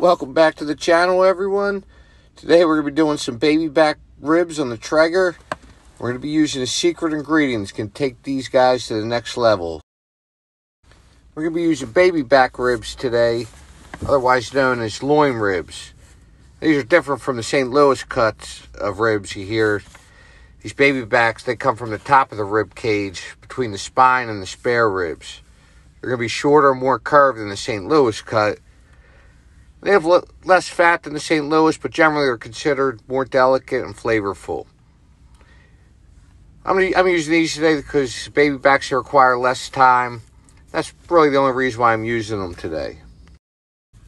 Welcome back to the channel, everyone. Today we're going to be doing some baby back ribs on the Traeger. We're going to be using a secret ingredient that can take these guys to the next level. We're going to be using baby back ribs today, otherwise known as loin ribs. These are different from the St. Louis cuts of ribs you hear. These baby backs, they come from the top of the rib cage between the spine and the spare ribs. They're going to be shorter and more curved than the St. Louis cut. They have less fat than the St. Louis, but generally are considered more delicate and flavorful. I'm using these today because baby backs require less time. That's really the only reason why I'm using them today. So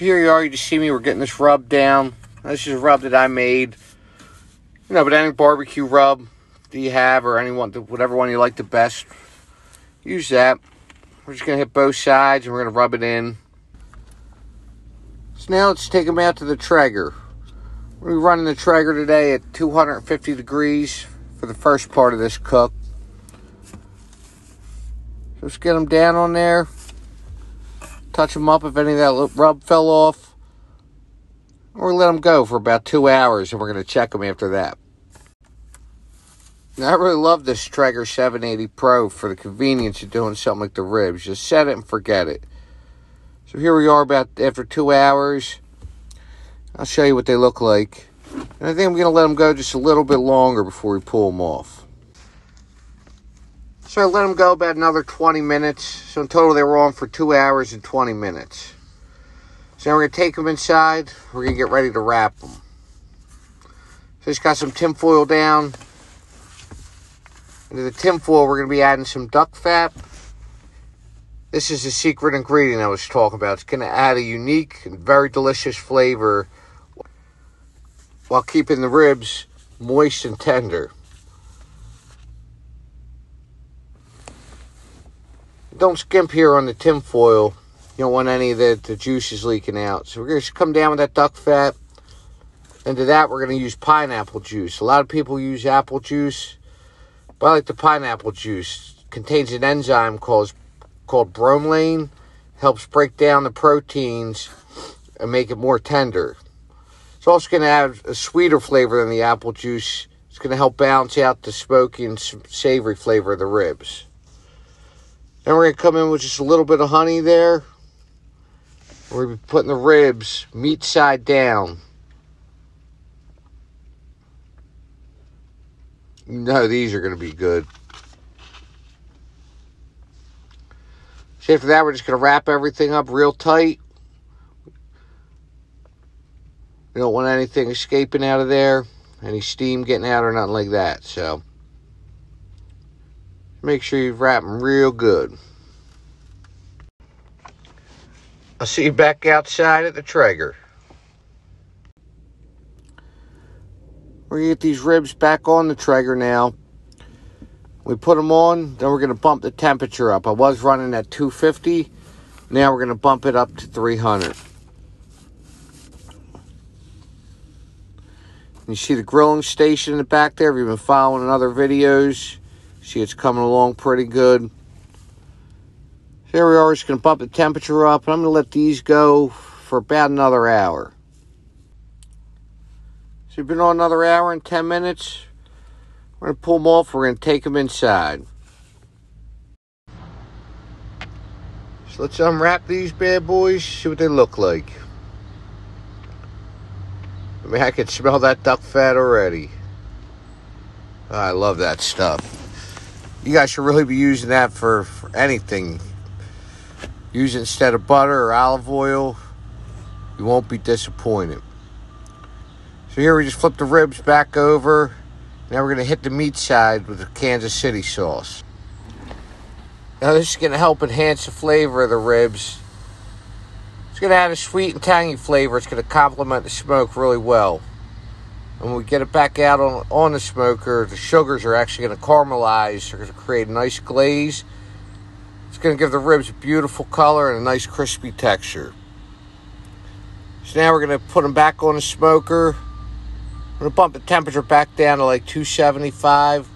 here you are, you just see me, we're getting this rub down. This is a rub that I made. You know, but any barbecue rub that you have, or anyone, whatever one you like the best, use that. We're just going to hit both sides and we're going to rub it in. So now let's take them out to the Traeger. We're running the Traeger today at 250 degrees for the first part of this cook. Just get them down on there. Touch them up if any of that rub fell off. Or let them go for about 2 hours and we're going to check them after that. Now, I really love this Traeger 780 Pro for the convenience of doing something like the ribs. Just set it and forget it. So here we are about after 2 hours. I'll show you what they look like. And I think I'm going to let them go just a little bit longer before we pull them off. So I let them go about another 20 minutes. So in total they were on for 2 hours and 20 minutes. So now we're going to take them inside. We're going to get ready to wrap them. So just got some tin foil down. Into the tin foil we're going to be adding some duck fat. This is the secret ingredient I was talking about. It's going to add a unique and very delicious flavor while keeping the ribs moist and tender. Don't skimp here on the tin foil. You don't want any of the juices leaking out. So we're going to come down with that duck fat. Into that we're going to use pineapple juice. A lot of people use apple juice, but I like the pineapple juice. It contains an enzyme called bromelain. Helps break down the proteins and make it more tender. It's also going to add a sweeter flavor than the apple juice. It's going to help balance out the smoky and savory flavor of the ribs. Then we're going to come in with just a little bit of honey there. We're going to be putting the ribs meat side down. You know these are going to be good. So after that, we're just going to wrap everything up real tight. We don't want anything escaping out of there, any steam getting out or nothing like that. So make sure you wrap them real good. I'll see you back outside at the Traeger. We're going to get these ribs back on the Traeger now. We put them on, then we're going to bump the temperature up. I was running at 250. Now we're going to bump it up to 300. You see the grilling station in the back there. If you've been following other videos, see it's coming along pretty good. So here we are, just going to bump the temperature up. And I'm going to let these go for about another hour. So we've been on another hour and 10 minutes. We're going to pull them off. We're going to take them inside. So let's unwrap these bad boys, see what they look like. I mean, I can smell that duck fat already. Oh, I love that stuff. You guys should really be using that for anything. Use it instead of butter or olive oil. You won't be disappointed. So here we just flip the ribs back over. Now we're going to hit the meat side with the Kansas City sauce. Now this is going to help enhance the flavor of the ribs. It's going to add a sweet and tangy flavor. It's going to complement the smoke really well. And when we get it back out on the smoker, the sugars are actually going to caramelize. They're going to create a nice glaze. It's going to give the ribs a beautiful color and a nice crispy texture. So now we're going to put them back on the smoker. I'm going to bump the temperature back down to like 275.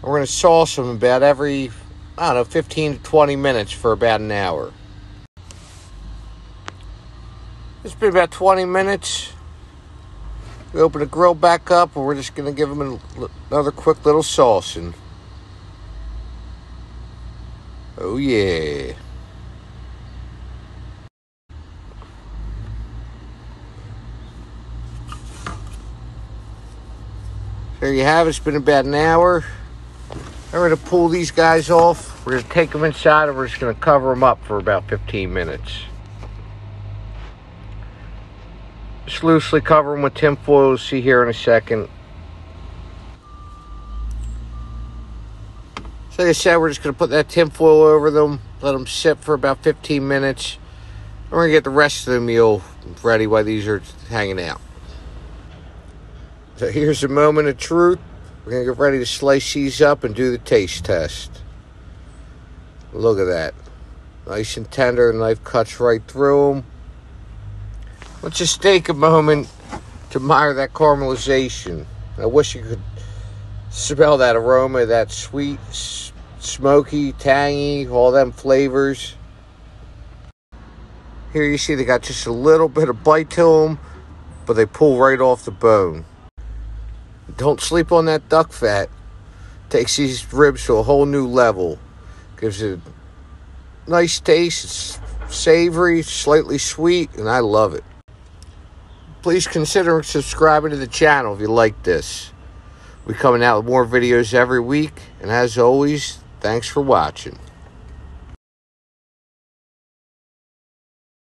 We're going to sauce them about every, 15 to 20 minutes for about an hour. It's been about 20 minutes. We open the grill back up, and we're just going to give them another quick little saucing. Oh, yeah. There you have it. It's been about an hour. I'm going to pull these guys off. We're going to take them inside, and we're just going to cover them up for about 15 minutes. Just loosely cover them with tin foil. You'll see here in a second. So like I said, we're just going to put that tin foil over them, let them sit for about 15 minutes. And we're going to get the rest of the meal ready while these are hanging out. So here's a moment of truth. We're going to get ready to slice these up and do the taste test. Look at that. Nice and tender. The knife cuts right through them. Let's just take a moment to admire that caramelization. I wish you could smell that aroma, that sweet, smoky, tangy, all them flavors. Here you see they got just a little bit of bite to them, but they pull right off the bone. Don't sleep on that duck fat. Takes these ribs to a whole new level. Gives it a nice taste. It's savory, slightly sweet, and I love it. Please consider subscribing to the channel if you like this. We're coming out with more videos every week. And as always, thanks for watching.